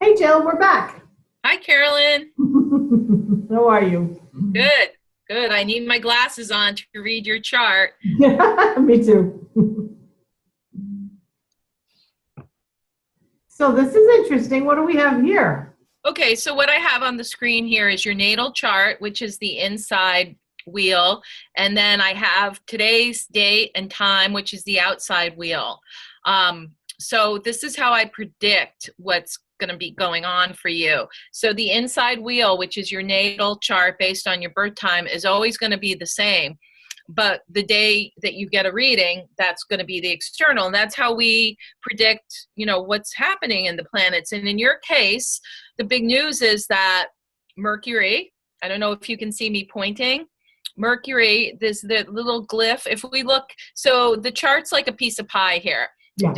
Hey Jill, we're back. Hi, Carolyn. How are you? Good, good. I need my glasses on to read your chart. Me too. So this is interesting. What do we have here? Okay, so what I have on the screen here is your natal chart, which is the inside wheel. And then I have today's date and time, which is the outside wheel. So this is how I predict what's going to be going on for you. So the inside wheel, which is your natal chart based on your birth time, is always going to be the same. But the day that you get a reading, that's going to be the external. And that's how we predict, what's happening in the planets. And in your case, the big news is that Mercury, I don't know if you can see me pointing, Mercury, this the little glyph. If we look, so the chart's like a piece of pie here, Yeah.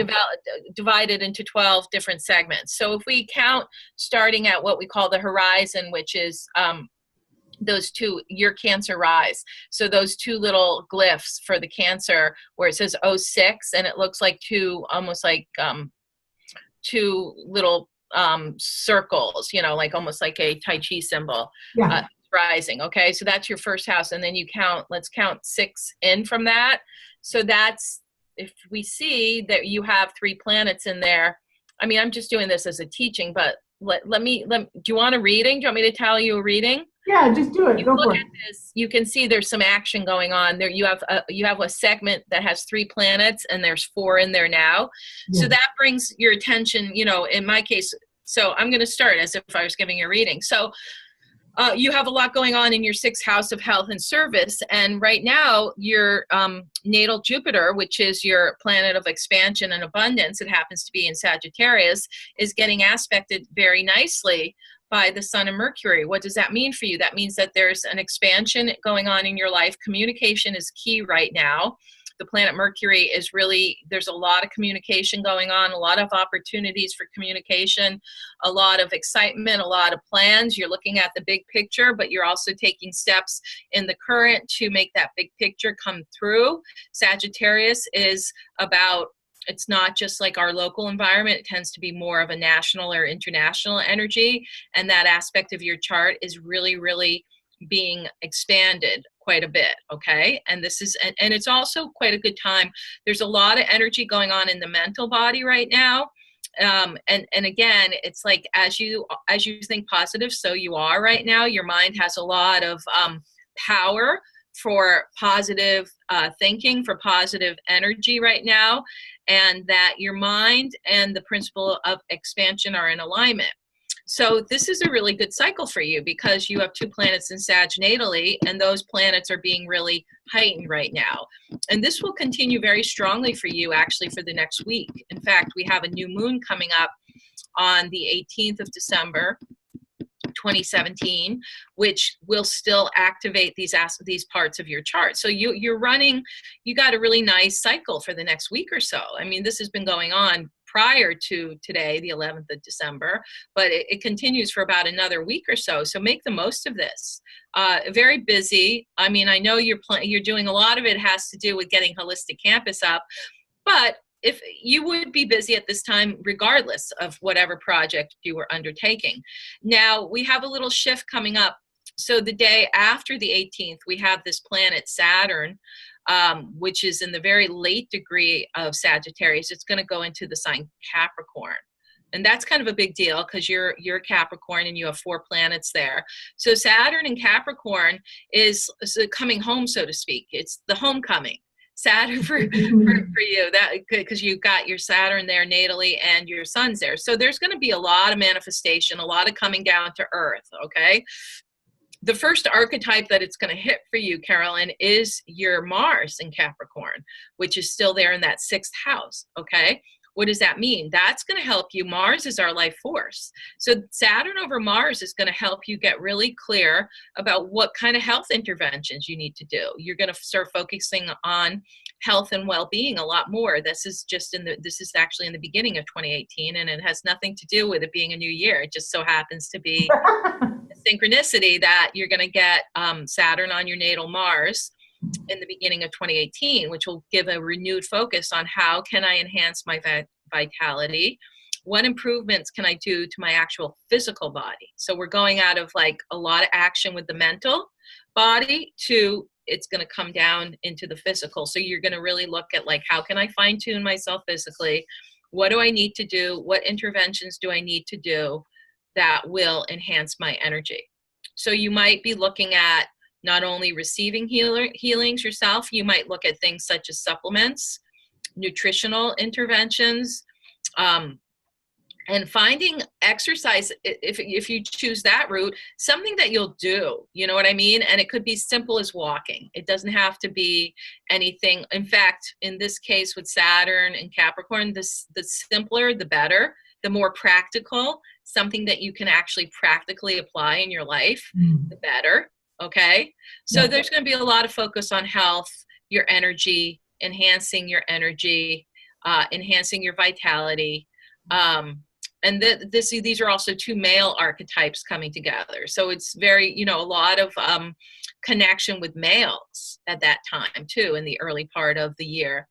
divided into 12 different segments. So if we count starting at what we call the horizon, which is those two, your Cancer rise. So those two little glyphs for the Cancer where it says '06, and it looks like two, almost like two little circles, like almost like a Tai Chi symbol. Yeah. Rising. Okay. So that's your first house. And then you count, let's count 6 in from that. So that's, if we see that you have 3 planets in there, I mean, I'm just doing this as a teaching, but do you want a reading? Do you want me to tell you a reading? Yeah, just do it. You Go look for at it. this, you can see there's some action going on there. You have a segment that has 3 planets, and there's 4 in there now. So Yeah. that brings your attention, in my case. So I'm going to start as if I was giving a reading. So you have a lot going on in your 6th house of health and service. And right now, your natal Jupiter, which is your planet of expansion and abundance, it happens to be in Sagittarius, is getting aspected very nicely by the Sun and Mercury. What does that mean for you? That means that there's an expansion going on in your life. Communication is key right now. The planet Mercury is really, there's a lot of communication going on, a lot of opportunities for communication, a lot of excitement, a lot of plans. You're looking at the big picture, but you're also taking steps in the current to make that big picture come through. Sagittarius is about, it's not just like our local environment. It tends to be more of a national or international energy. And that aspect of your chart is really, really being expanded quite a bit. Okay. And this is, and it's also quite a good time. There's a lot of energy going on in the mental body right now. And again, it's like, as you think positive, so you are right now. Your mind has a lot of power for positive thinking, for positive energy right now, and that your mind and the principle of expansion are in alignment. So this is a really good cycle for you because you have 2 planets in Sag natally, and those planets are being really heightened right now. And this will continue very strongly for you actually for the next week. In fact, we have a new moon coming up on the 18th of December, 2017, which will still activate these parts of your chart. So you got a really nice cycle for the next week or so. I mean, this has been going on prior to today, the 11th of December, but it continues for about another week or so. So make the most of this. Very busy. I mean, I know you're doing a lot of it has to do with getting Holistic Campus up, but if you would be busy at this time, regardless of whatever project you were undertaking. Now, we have a little shift coming up. So the day after the 18th, we have this planet Saturn, which is in the very late degree of Sagittarius. It's going to go into the sign Capricorn. And that's kind of a big deal because you're Capricorn and you have 4 planets there. So Saturn in Capricorn is coming home, so to speak. It's the homecoming. Saturn for you, that because you've got your Saturn there natally and your sun's there. So there's going to be a lot of manifestation, a lot of coming down to earth. Okay. The first archetype that it's going to hit for you, Carolyn, is your Mars in Capricorn, which is still there in that 6th house. Okay. What does that mean? That's going to help you. Mars is our life force. So Saturn over Mars is going to help you get really clear about what kind of health interventions you need to do. You're going to start focusing on health and well-being a lot more. This is actually in the beginning of 2018, and it has nothing to do with it being a new year. It just so happens to be a synchronicity that you're going to get Saturn on your natal Mars in the beginning of 2018, which will give a renewed focus on how can I enhance my vitality, what improvements can I do to my actual physical body? So we're going out of like a lot of action with the mental body to it's going to come down into the physical. So you're going to really look at like, how can I fine tune myself physically? What do I need to do? What interventions do I need to do that will enhance my energy? So you might be looking at not only receiving healings yourself, you might look at things such as supplements, nutritional interventions, and finding exercise, if you choose that route, something that you'll do, you know what I mean? And it could be simple as walking. It doesn't have to be anything. In fact, in this case with Saturn and Capricorn, the simpler, the better, the more practical, something that you can actually practically apply in your life, the better, okay? So there's going to be a lot of focus on health, your energy, enhancing your energy, enhancing your vitality, and these are also two male archetypes coming together. So it's very, you know, a lot of connection with males at that time too, in the early part of the year.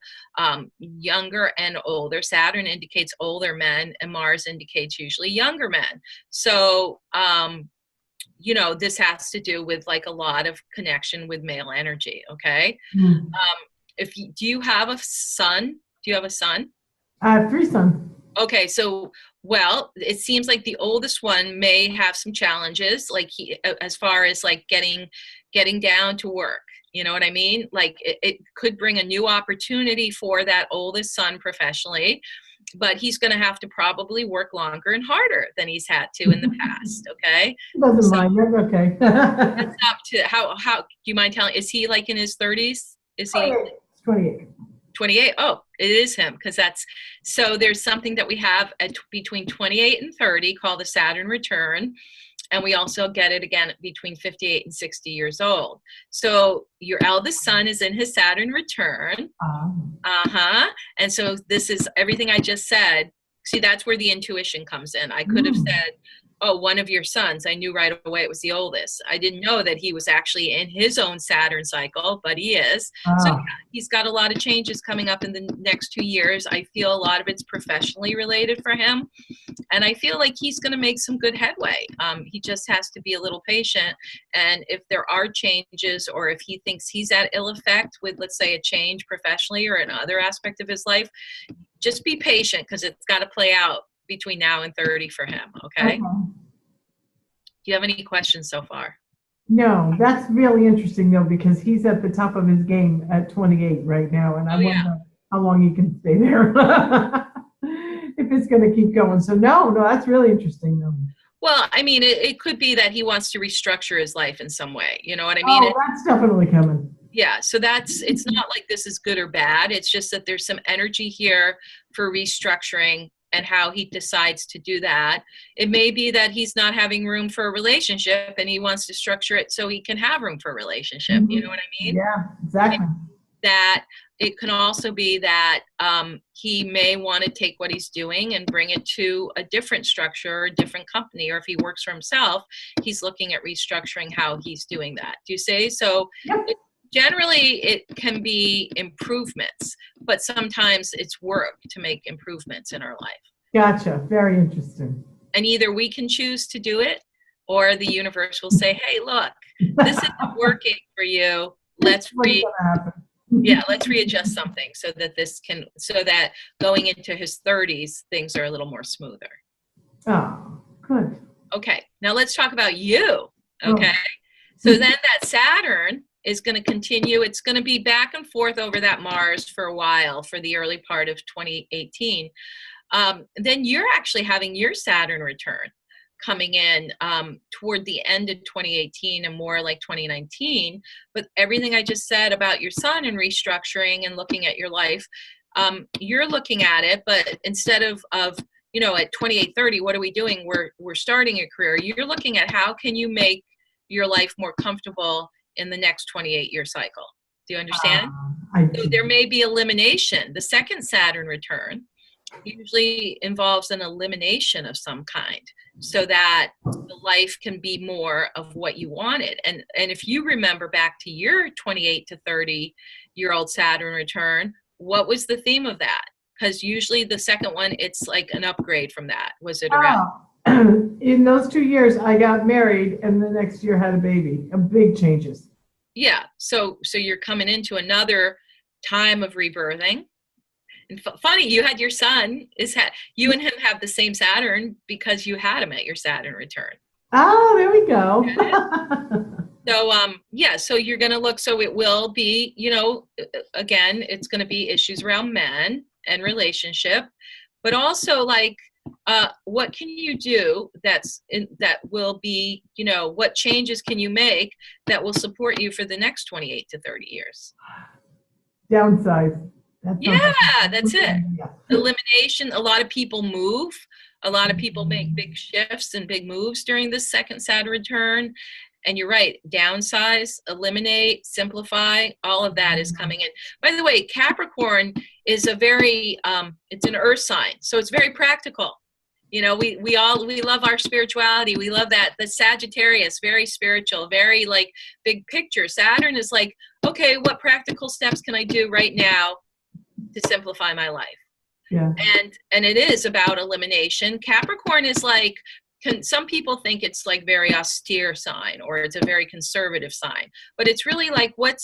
Younger and older. Saturn indicates older men and Mars indicates usually younger men. So, you know, this has to do with like a lot of connection with male energy. Okay. Do you have a son? Do you have a son? I have 3 sons. Okay, so, well, it seems like the oldest one may have some challenges, like as far as like getting down to work. You know what I mean? Like it could bring a new opportunity for that oldest son professionally, but he's going to have to probably work longer and harder than he's had to in the past. Okay. He doesn't mind. That's okay. It's up to how do you mind telling? Is he like in his 30s? Is he 28? 28. Oh, it is him, because so there's something that we have between 28 and 30 called the Saturn return. And we also get it again between 58 and 60 years old. So your eldest son is in his Saturn return. And so this is everything I just said. See, that's where the intuition comes in. I could have said, oh, one of your sons. I knew right away it was the oldest. I didn't know that he was actually in his own Saturn cycle, but he is. So yeah, he's got a lot of changes coming up in the next 2 years. I feel a lot of it's professionally related for him. And I feel like he's going to make some good headway. He just has to be a little patient. And if there are changes, or if he thinks he's at ill effect with, let's say, a change professionally or another aspect of his life, just be patient, because it's got to play out between now and 30 for him. Okay. Do you have any questions so far? No, that's really interesting though, because he's at the top of his game at 28 right now. And I wonder how long he can stay there. If it's going to keep going. So no, that's really interesting though. Well, I mean, it could be that he wants to restructure his life in some way. You know what I mean? Oh, that's definitely coming. Yeah. So it's not like this is good or bad. It's just that there's some energy here for restructuring and how he decides to do that. It may be that he's not having room for a relationship and he wants to structure it so he can have room for a relationship. You know what I mean? Yeah, exactly. And that it can also be that he may want to take what he's doing and bring it to a different structure or a different company, or if he works for himself, he's looking at restructuring how he's doing that. Do you see? So generally it can be improvements, but sometimes it's work to make improvements in our life. Gotcha. Very interesting. And either we can choose to do it, or the universe will say, hey, look, this isn't working for you. Let's readjust something so that going into his 30s, things are a little more smoother. Oh, good. Okay. Now let's talk about you. Okay. So then that Saturn is going to continue. It's going to be back and forth over that Mars for a while, for the early part of 2018. Then you're actually having your Saturn return coming in toward the end of 2018 and more like 2019. But everything I just said about your son and restructuring and looking at your life, you're looking at it, but instead of you know, at 28, 30, what are we doing? We're starting a career. You're looking at how can you make your life more comfortable in the next 28-year cycle. Do you understand? So there may be elimination. The second Saturn return usually involves an elimination of some kind, so that the life can be more of what you wanted. And if you remember back to your 28 to 30-year-old Saturn return, what was the theme of that? Because usually the second one, it's like an upgrade from that. Was it around? Oh, in those 2 years, I got married, and the next year had a baby. A big changes. Yeah. So you're coming into another time of rebirthing. And funny, you had your son, you and him have the same Saturn because you had him at your Saturn return. Oh, there we go. So, yeah, so you're going to look, so it will be, again, it's going to be issues around men and relationship, but also like, what can you do that will be, what changes can you make that will support you for the next 28 to 30 years? Downsize. That's it. Elimination. A lot of people move. A lot of people make big shifts and big moves during this second Saturn return. And you're right, downsize, eliminate, simplify, all of that is coming in. By the way, Capricorn is it's an earth sign, so it's very practical. We love our spirituality. We love that. The Sagittarius, very spiritual, very like big picture. Saturn is like, okay, what practical steps can I do right now to simplify my life? Yeah. And it is about elimination. Capricorn is like, some people think it's like very austere sign, or it's a very conservative sign, but it's really like, what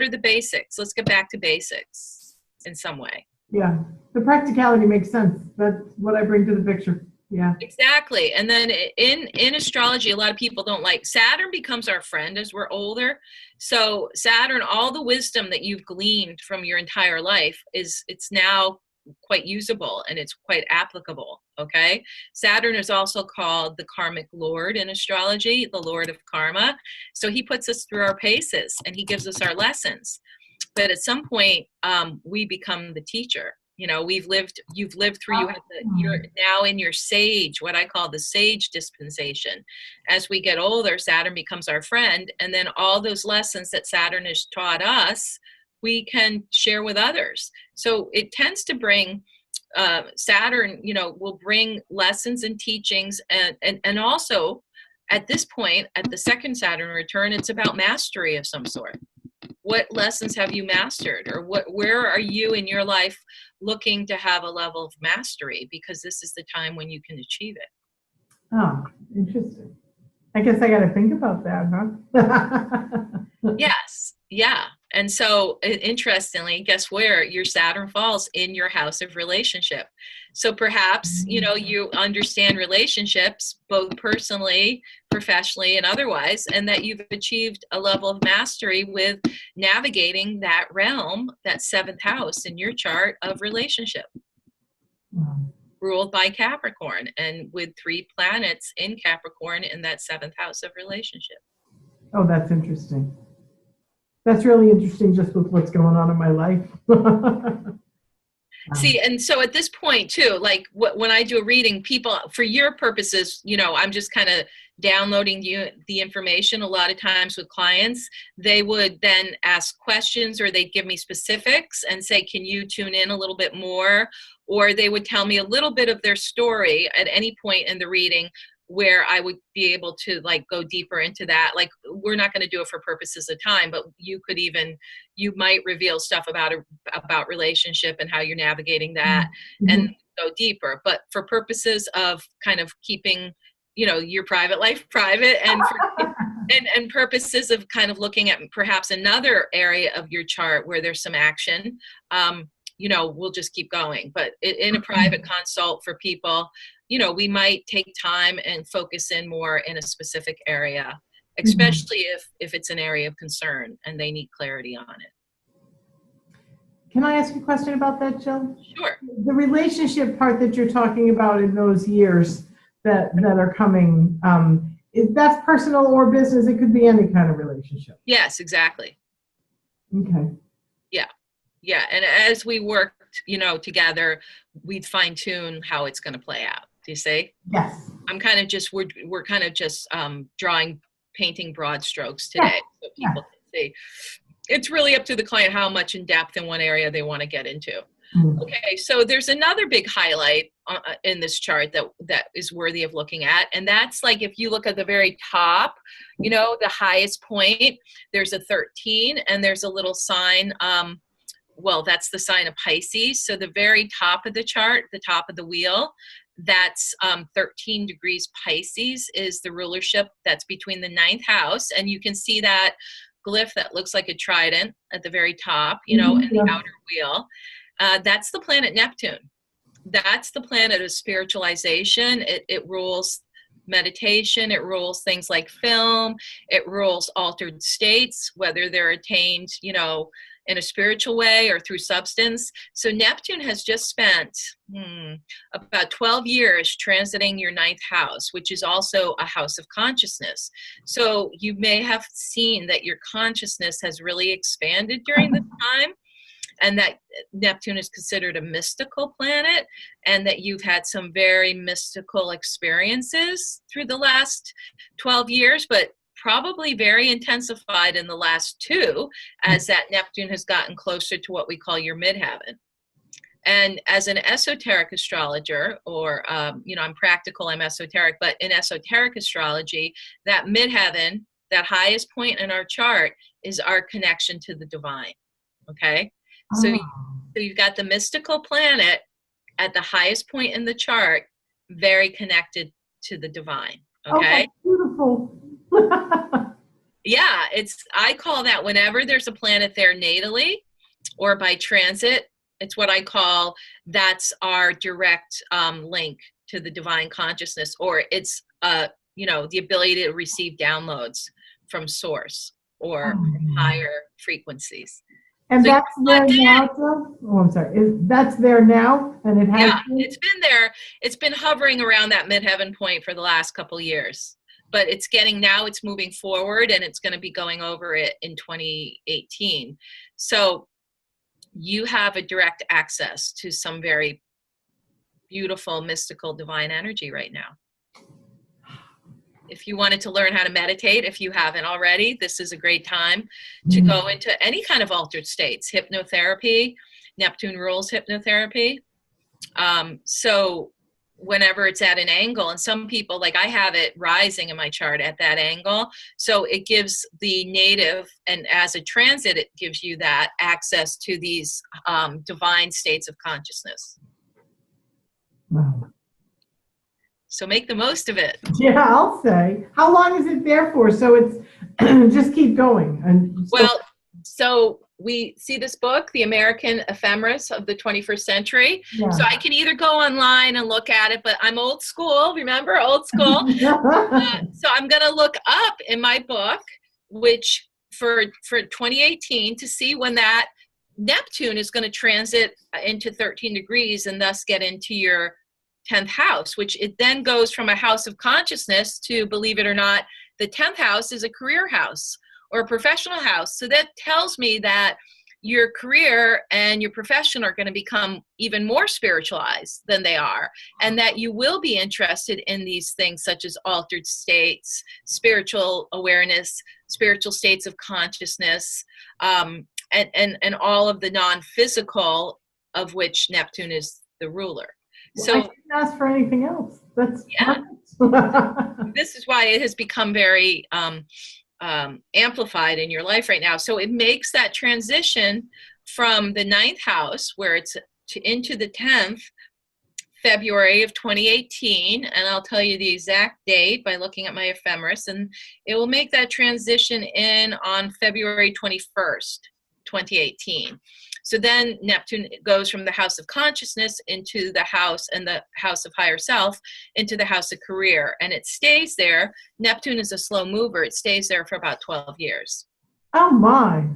are the basics? Let's get back to basics in some way. Yeah. The practicality makes sense. That's what I bring to the picture. Yeah. Exactly. And then in astrology, a lot of people don't like Saturn becomes our friend as we're older. So Saturn, all the wisdom that you've gleaned from your entire life it's now quite usable and it's quite applicable. Okay. Saturn is also called the karmic lord in astrology, the lord of karma. So he puts us through our paces and he gives us our lessons. But at some point, we become the teacher. You've lived through, you're now in your sage, what I call the sage dispensation. As we get older, Saturn becomes our friend. And then all those lessons that Saturn has taught us, we can share with others. So it tends to bring, Saturn, will bring lessons and teachings. And also at this point, at the second Saturn return, it's about mastery of some sort. What lessons have you mastered, or where are you in your life looking to have a level of mastery? Because this is the time when you can achieve it. Oh, interesting. I guess I got to think about that, huh? Yes. Yeah. And so interestingly, guess where your Saturn falls? In your house of relationship. So perhaps, you understand relationships, both personally, professionally, and otherwise, and that you've achieved a level of mastery with navigating that realm, that seventh house in your chart of relationship. Wow. Ruled by Capricorn, and with 3 planets in Capricorn in that seventh house of relationship. Oh, that's interesting. That's really interesting just with what's going on in my life. See, and so at this point too, like when I do a reading, people, for your purposes, I'm just kind of downloading you the information. A lot of times with clients, they would then ask questions, or they'd give me specifics and say, can you tune in a little bit more? Or they would tell me a little bit of their story at any point in the reading, where I would be able to like go deeper into that. Like, we're not going to do it for purposes of time, but you might reveal stuff about relationship and how you're navigating that, mm-hmm. and go deeper. But for purposes of kind of keeping, your private life private, and and purposes of kind of looking at perhaps another area of your chart where there's some action, we'll just keep going. But in a private consult for people, we might take time and focus in more in a specific area, especially if it's an area of concern and they need clarity on it. Can I ask a question about that, Jill? Sure. The relationship part that you're talking about in those years that are coming, if that's personal or business, it could be any kind of relationship. Yes, exactly. Okay. Yeah. And as we worked, together, we'd fine tune how it's going to play out. Do you see? Yes. I'm kind of just, we're kind of just painting broad strokes today, so people can see. It's really up to the client how much in depth in one area they want to get into. Mm. Okay, so there's another big highlight in this chart that is worthy of looking at, and that's like, if you look at the very top, the highest point, there's a 13, and there's a little sign well, that's the sign of Pisces. So the very top of the chart, the top of the wheel, that's 13 degrees Pisces is the rulership that's between the ninth house. And you can see that glyph that looks like a trident at the very top, you know, in the outer wheel. That's the planet Neptune. That's the planet of spiritualization. It rules meditation. It rules things like film. It rules altered states, whether they're attained, you know, in a spiritual way or through substance. So Neptune has just spent about 12 years transiting your ninth house, which is also a house of consciousness. So you may have seen that your consciousness has really expanded during this time, and that Neptune is considered a mystical planet, and that you've had some very mystical experiences through the last 12 years, but probably very intensified in the last 2, as that Neptune has gotten closer to what we call your midheaven. And as an esoteric astrologer, or, you know, I'm practical, I'm esoteric, but in esoteric astrology, that midheaven, that highest point in our chart, is our connection to the divine, okay? So you've got the mystical planet at the highest point in the chart, very connected to the divine, okay? Oh, beautiful. Yeah, I call that whenever there's a planet there natally or by transit, it's what I call, that's our direct link to the divine consciousness, or it's, you know, the ability to receive downloads from source or higher frequencies. And so that's there now, Joe? Oh, I'm sorry. That's there now, and it has. Yeah, it's been there. It's been hovering around that midheaven point for the last couple years, but it's moving forward, and it's going to be going over it in 2018. So you have a direct access to some very beautiful, mystical, divine energy right now. If you wanted to learn how to meditate, if you haven't already, this is a great time to go into any kind of altered states. Hypnotherapy, Neptune rules hypnotherapy. So whenever it's at an angle, and some people, like I have it rising in my chart at that angle, so it gives the native, and as a transit, it gives you that access to these divine states of consciousness. Wow. So make the most of it. Yeah, I'll say. How long is it there for? So it's just keep going. And well, so we see this book, The American Ephemeris of the 21st Century. Yeah. So I can either go online and look at it, but I'm old school, remember, old school. So I'm going to look up in my book, which for 2018, to see when that Neptune is going to transit into 13 degrees and thus get into your 10th house, which it then goes from a house of consciousness to, believe it or not, the 10th house is a career house or a professional house. So that tells me that your career and your profession are going to become even more spiritualized than they are, and that you will be interested in these things such as altered states, spiritual awareness, spiritual states of consciousness, and all of the non-physical, of which Neptune is the ruler. So I couldn't ask for anything else. That's this is why it has become very amplified in your life right now. So it makes that transition from the 9th house, where it's into the 10th, February of 2018, and I'll tell you the exact date by looking at my ephemeris, and it will make that transition in on February 21st, 2018. So then Neptune goes from the house of consciousness into the house, and the house of higher self into the house of career. And it stays there. Neptune is a slow mover. It stays there for about 12 years. Oh my.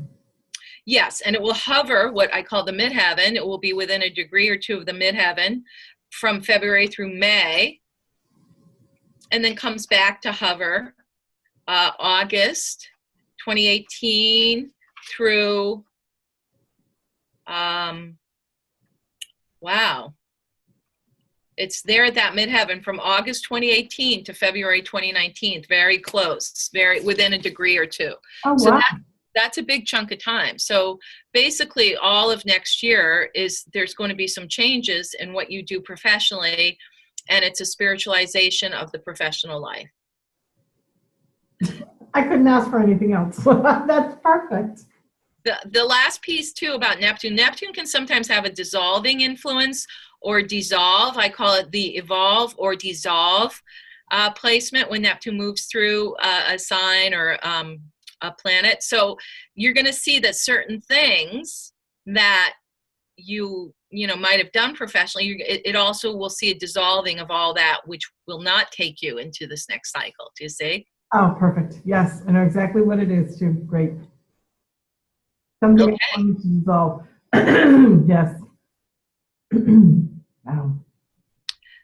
Yes, and it will hover what I call the midheaven. It will be within a degree or 2 of the midheaven from February through May, and then comes back to hover August 2018 through wow. It's there at that midheaven from August 2018 to February 2019, very close, very within a degree or 2. Oh, so wow. That's a big chunk of time. So basically all of next year there's going to be some changes in what you do professionally, and it's a spiritualization of the professional life. I couldn't ask for anything else. That's perfect. The last piece too about Neptune, Neptune can sometimes have a dissolving influence or dissolve. I call it the evolve or dissolve placement when Neptune moves through a sign or a planet. So you're going to see that certain things that you know might have done professionally, it also will see a dissolving of all that, which will not take you into this next cycle. Do you see? Oh, perfect. Yes, I know exactly what it is too. Great. Something I Okay. want to dissolve. Yes. Wow.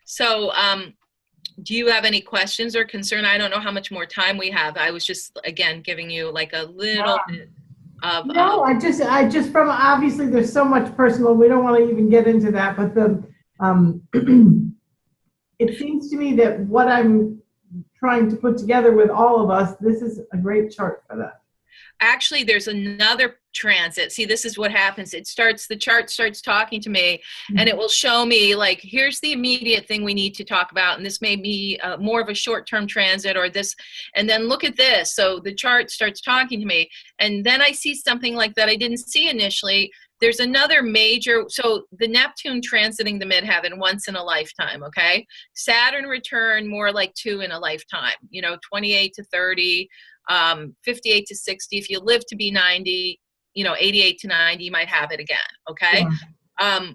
So do you have any questions or concern? I don't know how much more time we have. I was just, again, giving you like a little bit of No, I just from obviously there's so much personal. We don't want to even get into that, but um, it seems to me that what I'm trying to put together with all of us, this is a great chart for that. actually there's another transit. See, this is what happens. The chart starts talking to me, and it will show me like, here's the immediate thing we need to talk about, and this may be more of a short-term transit or this, and then look at this. So the chart starts talking to me, and then I see something like that I didn't see initially. There's another major, so the Neptune transiting the midheaven once in a lifetime, okay? Saturn return more like 2 in a lifetime, 28 to 30, 58 to 60. If you live to be 90, 88 to 90, you might have it again, okay? Yeah.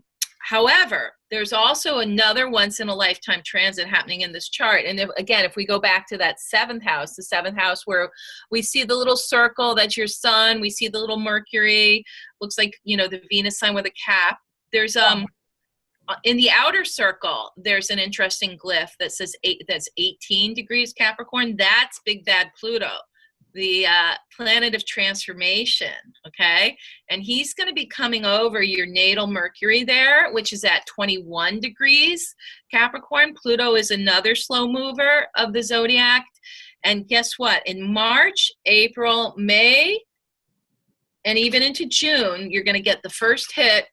However, there's also another once in a lifetime transit happening in this chart. And if we go back to that the seventh house where we see the little circle, that's your sun, we see the little Mercury, looks like, the Venus sign with a cap. There's, in the outer circle, there's an interesting glyph that says that's 18 degrees Capricorn. That's Big Bad Pluto, the planet of transformation, okay? And he's going to be coming over your natal Mercury there, which is at 21 degrees Capricorn. Pluto is another slow mover of the zodiac. And guess what? In March, April, May, and even into June, you're going to get the first hit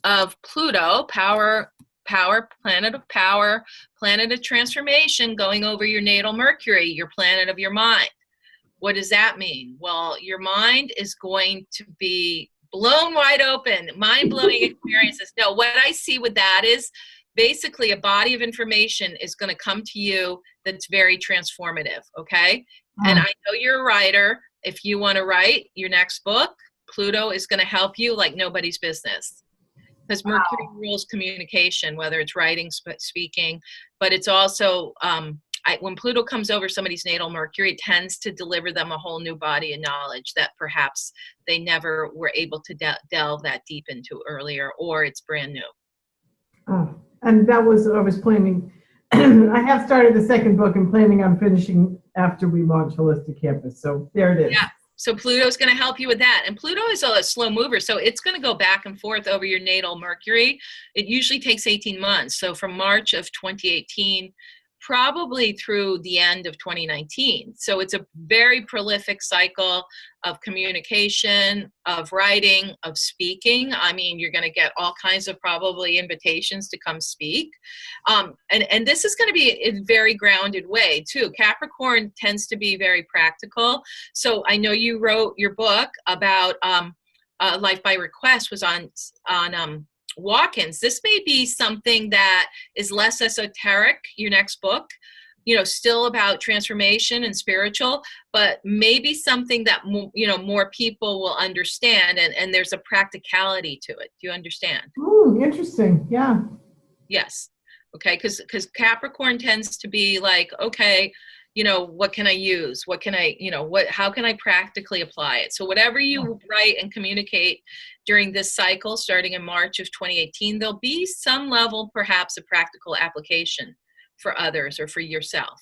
of Pluto, power, planet of power, planet of transformation, going over your natal Mercury, your planet of your mind. What does that mean? Well, your mind is going to be blown wide open, mind-blowing experiences. No, what I see with that is basically a body of information is going to come to you that's very transformative, okay? And I know you're a writer. If you want to write your next book, Pluto is going to help you like nobody's business. Because Mercury rules communication, whether it's writing, speaking, but it's also, when Pluto comes over somebody's natal Mercury, it tends to deliver them a whole new body of knowledge that perhaps they never were able to delve that deep into earlier, or it's brand new. Oh, and that was, I was planning, I have started the second book and planning on finishing after we launch Holistic Campus. So there it is. Yeah. So Pluto's going to help you with that. And Pluto is a slow mover, so it's going to go back and forth over your natal Mercury. It usually takes 18 months. So from March of 2018, probably through the end of 2019. So it's a very prolific cycle of communication, of writing, of speaking. I mean, you're going to get all kinds of probably invitations to come speak. And this is going to be in a very grounded way too. Capricorn tends to be very practical. So I know you wrote your book about Life by Request was on walk-ins. This may be something that is less esoteric, your next book, still about transformation and spiritual, but maybe something that, more people will understand, and there's a practicality to it. Do you understand? Interesting. Yeah. Yes. Okay. Because Capricorn tends to be like, okay, what can I use? What can I, how can I practically apply it? So whatever you write and communicate during this cycle, starting in March of 2018, there'll be some level, perhaps a practical application for others or for yourself.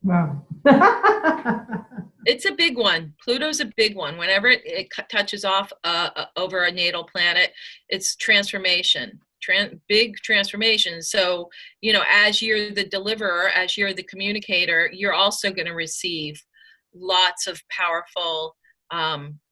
Wow. It's a big one. Pluto's a big one. Whenever it touches off over a natal planet, it's transformation. Big transformation. So, as you're the deliverer, as you're the communicator, you're also going to receive lots of powerful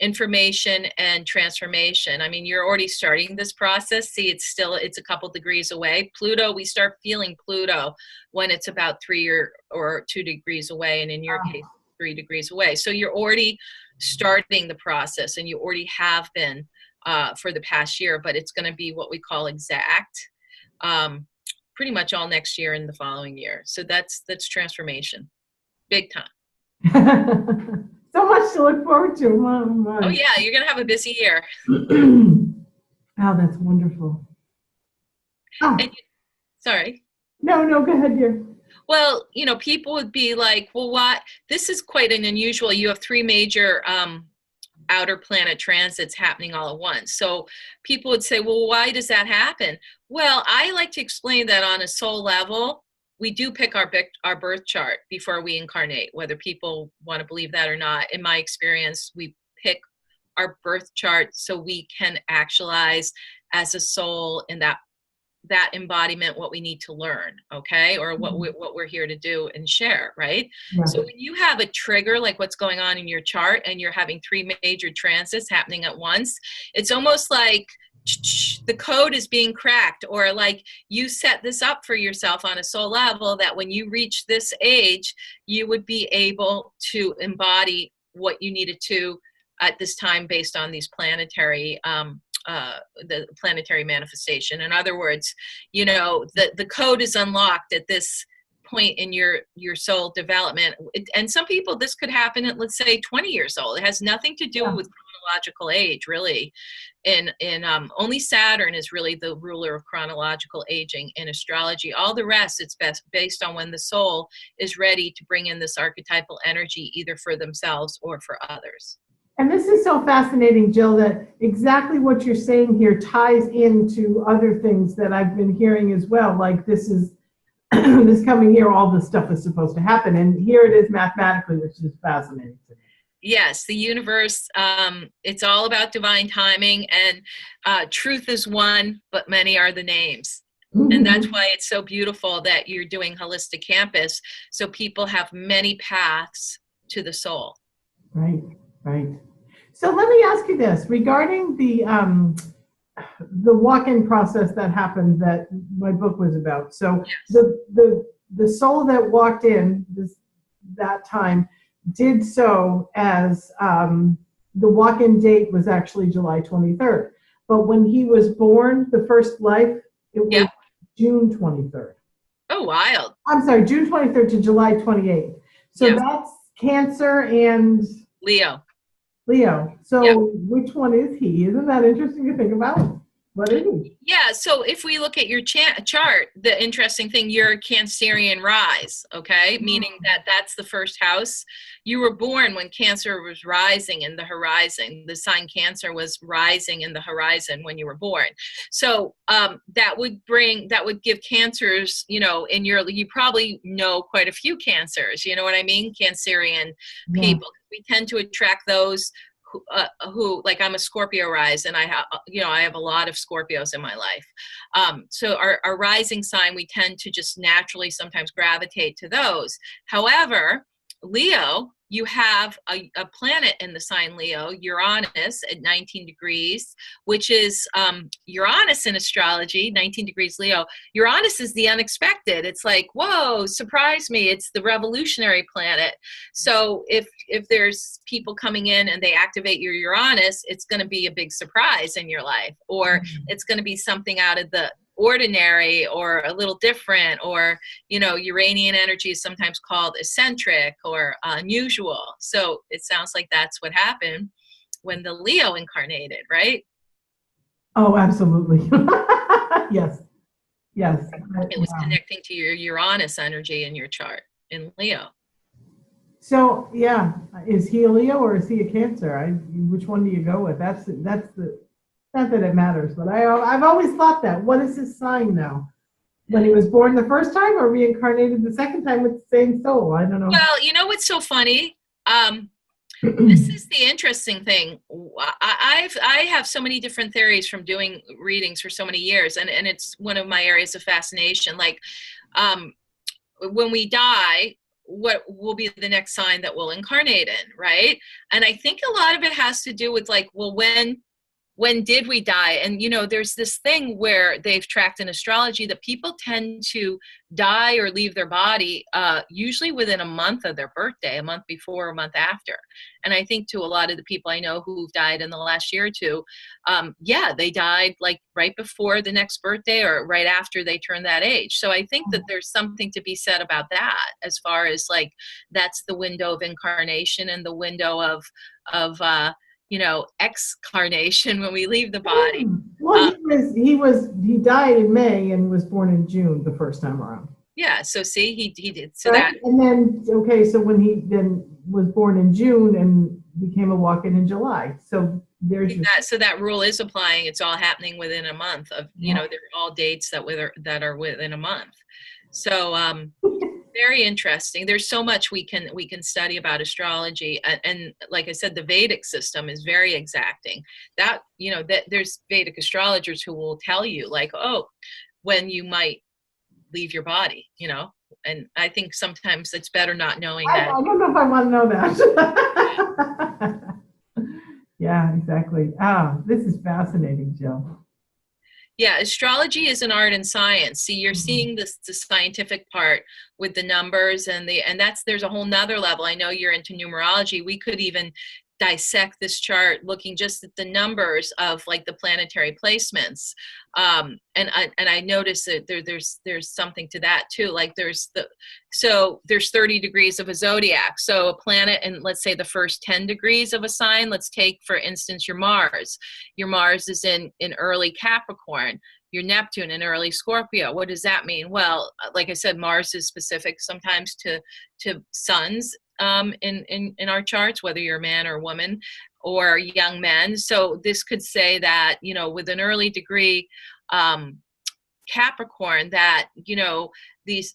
information and transformation. I mean, you're already starting this process. See, it's a couple degrees away. Pluto, we start feeling Pluto when it's about 3 or 2 degrees away, and in your case, 3 degrees away. So you're already starting the process, and you already have been for the past year, but it's going to be what we call exact pretty much all next year and the following year. So that's transformation, big time. So much to look forward to. Oh yeah, you're going to have a busy year. Oh, that's wonderful. Oh. Sorry. No, go ahead, dear. Well, you know, people would be like, well, what? This is quite an unusual. You have 3 major outer planet transits happening all at once. So people would say, well, why does that happen? Well, I like to explain that on a soul level, we do pick our birth chart before we incarnate, whether people want to believe that or not. In my experience, we pick our birth chart so we can actualize as a soul in that embodiment what we need to learn, okay, or what we're here to do and share, right? So when you have a trigger like what's going on in your chart and you're having 3 major transits happening at once, it's almost like the code is being cracked, or like you set this up for yourself on a soul level that when you reach this age, you would be able to embody what you needed to at this time based on these planetary the planetary manifestation. In other words, you know, the code is unlocked at this point in your soul development. And some people, this could happen at, let's say, 20 years old. It has nothing to do with chronological age, really. In only Saturn is really the ruler of chronological aging in astrology. All the rest, it's based on when the soul is ready to bring in this archetypal energy, either for themselves or for others. And this is so fascinating, Jill, that exactly what you're saying here ties into other things that I've been hearing as well. Like this is this coming year, all this stuff is supposed to happen. And here it is mathematically, which is fascinating to me. Yes, the universe, it's all about divine timing, and truth is one, but many are the names. And that's why it's so beautiful that you're doing Holistic Campus, so people have many paths to the soul. Right. So let me ask you this regarding the walk-in process that happened that my book was about. So yes. the soul that walked in that time did so as the walk-in date was actually July 23rd. But when he was born, the first life, it was June 23rd. Oh, wild. I'm sorry, June 23rd to July 28th. So that's Cancer and Leo. So which one is he? Isn't that interesting to think about? What is he? Yeah, so if we look at your chart, the interesting thing, you're a Cancerian rise, okay? Meaning that's the first house. You were born when Cancer was rising in the horizon. The sign Cancer was rising in the horizon when you were born. So that would give Cancers, you know, you probably know quite a few Cancers, you know what I mean? Cancerian people. We tend to attract those who, like, I'm a Scorpio rise, and I have a lot of Scorpios in my life. So our rising sign, we tend to just naturally sometimes gravitate to those. However, Leo, you have a planet in the sign Leo, Uranus at 19 degrees, which is Uranus in astrology, 19 degrees Leo. Uranus is the unexpected. It's like, whoa, surprise me. It's the revolutionary planet. So if there's people coming in and they activate your Uranus, it's going to be a big surprise in your life, or it's going to be something out of the ordinary or a little different, or, you know, Uranian energy is sometimes called eccentric or unusual. So it sounds like that's what happened when the Leo incarnated, right? Oh, absolutely. Yes. It was connecting to your Uranus energy in your chart in Leo. So is he a Leo or is he a Cancer? Which one do you go with? That's the not that it matters, but I've always thought that. What is his sign now? When he was born the first time or reincarnated the second time with the same soul? I don't know. Well, you know what's so funny? This is the interesting thing. I have so many different theories from doing readings for so many years, and it's one of my areas of fascination. Like, when we die, what will be the next sign that we'll incarnate in, right? And I think a lot of it has to do with, like, well, when when did we die? And, there's this thing where they've tracked in astrology that people tend to die or leave their body usually within a month of their birthday, a month before, a month after. And I think to a lot of the people I know who've died in the last year or two, they died like right before the next birthday or right after they turned that age. So I think that there's something to be said about that, as far as like, that's the window of incarnation and the window of excarnation when we leave the body. Well, he died in May and was born in June the first time around. Yeah. So see, he did. So right? And then, so when he then was born in June and became a walk-in in July. So there's so that rule is applying. It's all happening within a month of, they're all dates that are within a month. So, very interesting. There's so much we can study about astrology, and like I said, the Vedic system is very exacting. That there's Vedic astrologers who will tell you like, oh, when you might leave your body, and I think sometimes it's better not knowing that. I don't know if I want to know that. Yeah, exactly. This is fascinating, Jill. Yeah, astrology is an art and science. See, you're seeing the scientific part with the numbers and there's a whole nother level. I know you're into numerology. We could even dissect this chart looking just at the numbers of like the planetary placements. And I noticed that there's something to that too. Like there's 30 degrees of a zodiac. So a planet in, let's say, the first 10 degrees of a sign, let's take, for instance, your Mars. Your Mars is in early Capricorn. Your Neptune in early Scorpio. What does that mean? Well, like I said, Mars is specific sometimes to suns in our charts, whether you're a man or a woman or young men. So this could say that, with an early degree Capricorn, that, these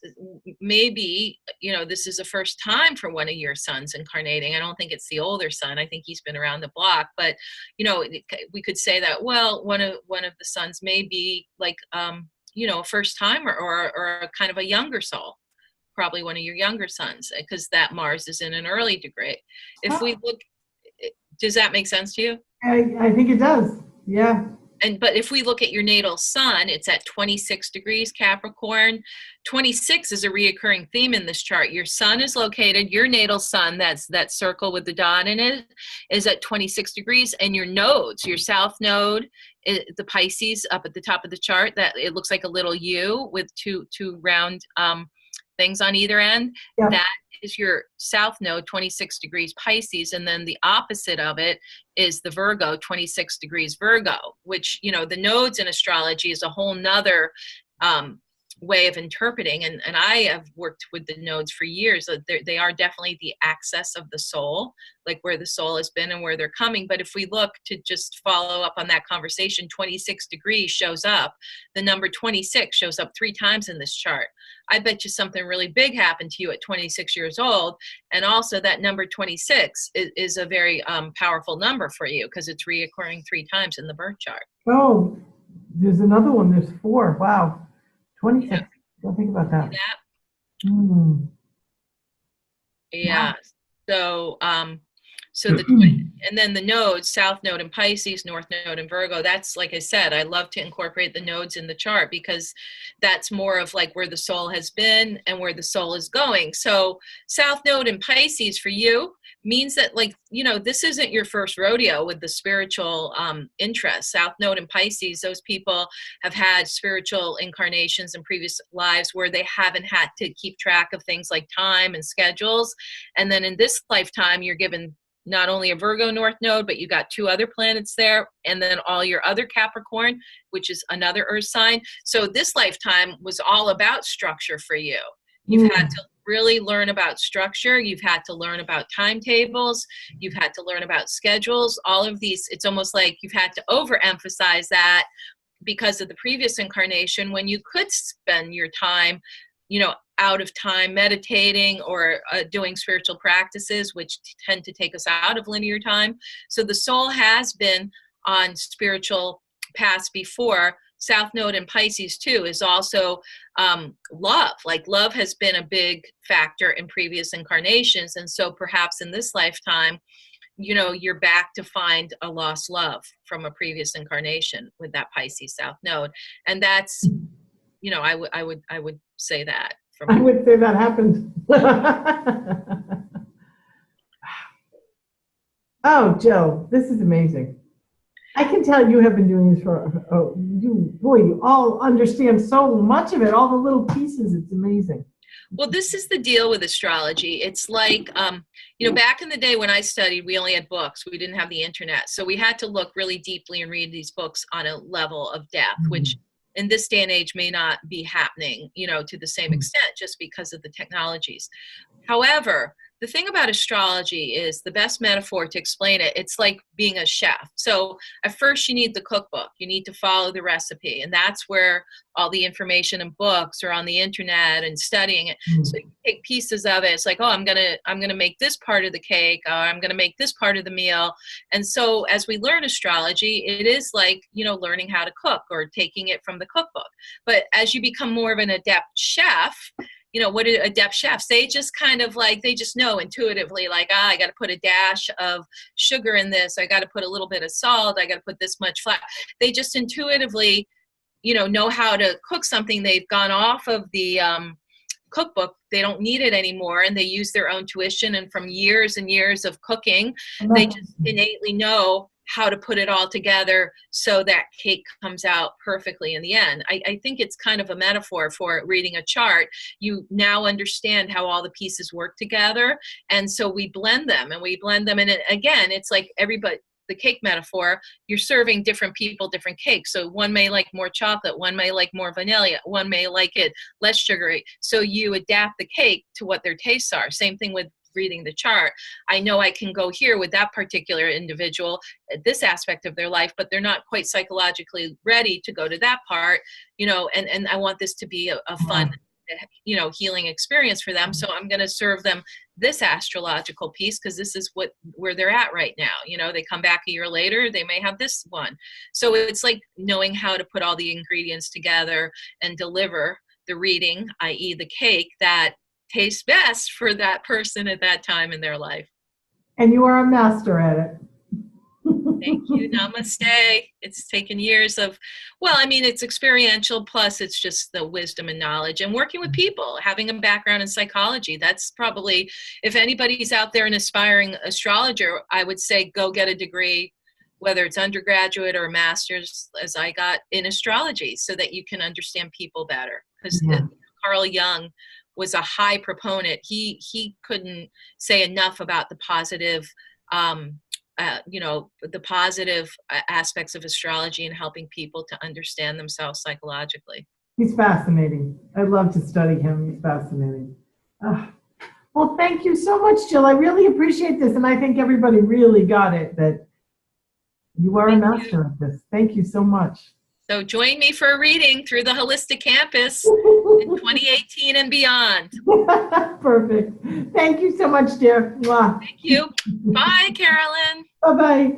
maybe, this is the first time for one of your sons incarnating. I don't think it's the older son. I think he's been around the block, but, we could say that, well, one of the sons may be like, a first timer or a kind of a younger soul. Probably one of your younger sons, because that Mars is in an early degree. If we look, does that make sense to you? I think it does. Yeah. But if we look at your natal sun, it's at 26 degrees Capricorn. 26 is a reoccurring theme in this chart. Your sun is located, your natal sun, that's that circle with the dot in it, is at 26 degrees. And your nodes, your south node, the Pisces up at the top of the chart, that it looks like a little U with two round things on either end. Yep. That is your south node, 26 degrees Pisces, and then the opposite of it is the Virgo, 26 degrees Virgo, which, the nodes in astrology is a whole nother way of interpreting, and I have worked with the nodes for years. They are definitely the axis of the soul, like where the soul has been and where they're coming. But if we look to just follow up on that conversation, 26 degrees shows up. The number 26 shows up 3 times in this chart. I bet you something really big happened to you at 26 years old. And also that number 26 is a very powerful number for you, because it's reoccurring 3 times in the birth chart. Oh, there's another one. There's 4. Wow. 26. Yeah. Don't think about that. Yeah. Wow. So and then the nodes, south node in Pisces, north node in Virgo, that's, like I said, I love to incorporate the nodes in the chart, because that's more of like where the soul has been and where the soul is going. So south node in Pisces for you means that, like, this isn't your first rodeo with the spiritual interest. South node in Pisces, those people have had spiritual incarnations in previous lives where they haven't had to keep track of things like time and schedules. And then in this lifetime, you're given not only a Virgo north node, but you got 2 other planets there, and then all your other Capricorn, which is another earth sign. So this lifetime was all about structure for you. You've had to really learn about structure. You've had to learn about timetables. You've had to learn about schedules. All of these, it's almost like you've had to overemphasize that because of the previous incarnation, when you could spend your time, out of time meditating or doing spiritual practices, which tend to take us out of linear time. So the soul has been on spiritual paths before. South node in Pisces too is also love. Like, love has been a big factor in previous incarnations. And so perhaps in this lifetime, you're back to find a lost love from a previous incarnation with that Pisces South Node. And that's, I would say that. I would say that happened. Oh, Joe, this is amazing. I can tell you have been doing this for, you all understand so much of it, all the little pieces. It's amazing. Well, this is the deal with astrology. It's like, back in the day when I studied, we only had books. We didn't have the internet. So we had to look really deeply and read these books on a level of depth, which in this day and age may not be happening, to the same extent just because of the technologies. However, the thing about astrology is the best metaphor to explain it. It's like being a chef. So at first you need the cookbook. You need to follow the recipe. And that's where all the information and books are on the internet and studying it. So you take pieces of it. It's like, I'm gonna make this part of the cake, or I'm gonna make this part of the meal. And so as we learn astrology, it is like, learning how to cook or taking it from the cookbook. But as you become more of an adept chef, what do adept chefs? They just kind of they just know intuitively, I got to put a dash of sugar in this. I got to put a little bit of salt. I got to put this much flour. They just intuitively, know how to cook something. They've gone off of the cookbook. They don't need it anymore. And they use their own tuition. And from years and years of cooking, they just innately know how to put it all together so that cake comes out perfectly in the end. I think it's kind of a metaphor for reading a chart. You now understand how all the pieces work together. And so we blend them. And again, it's like everybody, the cake metaphor, you're serving different people different cakes. So one may like more chocolate, one may like more vanilla, one may like it less sugary. So you adapt the cake to what their tastes are. Same thing with reading the chart. I know I can go here with that particular individual at this aspect of their life, but they're not quite psychologically ready to go to that part, and I want this to be a fun, healing experience for them. So I'm going to serve them this astrological piece because this is where they're at right now. They come back a year later, they may have this one. So it's like knowing how to put all the ingredients together and deliver the reading, i.e. the cake, that tastes best for that person at that time in their life. And you are a master at it. Thank you. Namaste. It's taken years of, it's experiential, plus it's just the wisdom and knowledge and working with people, having a background in psychology. That's probably, if anybody's out there an aspiring astrologer, I would say go get a degree, whether it's undergraduate or a master's, as I got in astrology, so that you can understand people better. Because Carl Jung was a high proponent. He couldn't say enough about the positive, the positive aspects of astrology and helping people to understand themselves psychologically. He's fascinating. I'd love to study him. He's fascinating. Well, thank you so much, Jill. I really appreciate this. And I think everybody really got it, that you are a master of this. Thank you so much. So join me for a reading through the Holistic Campus in 2018 and beyond. Perfect. Thank you so much, dear. Mwah. Thank you. Bye, Carolyn. Bye-bye.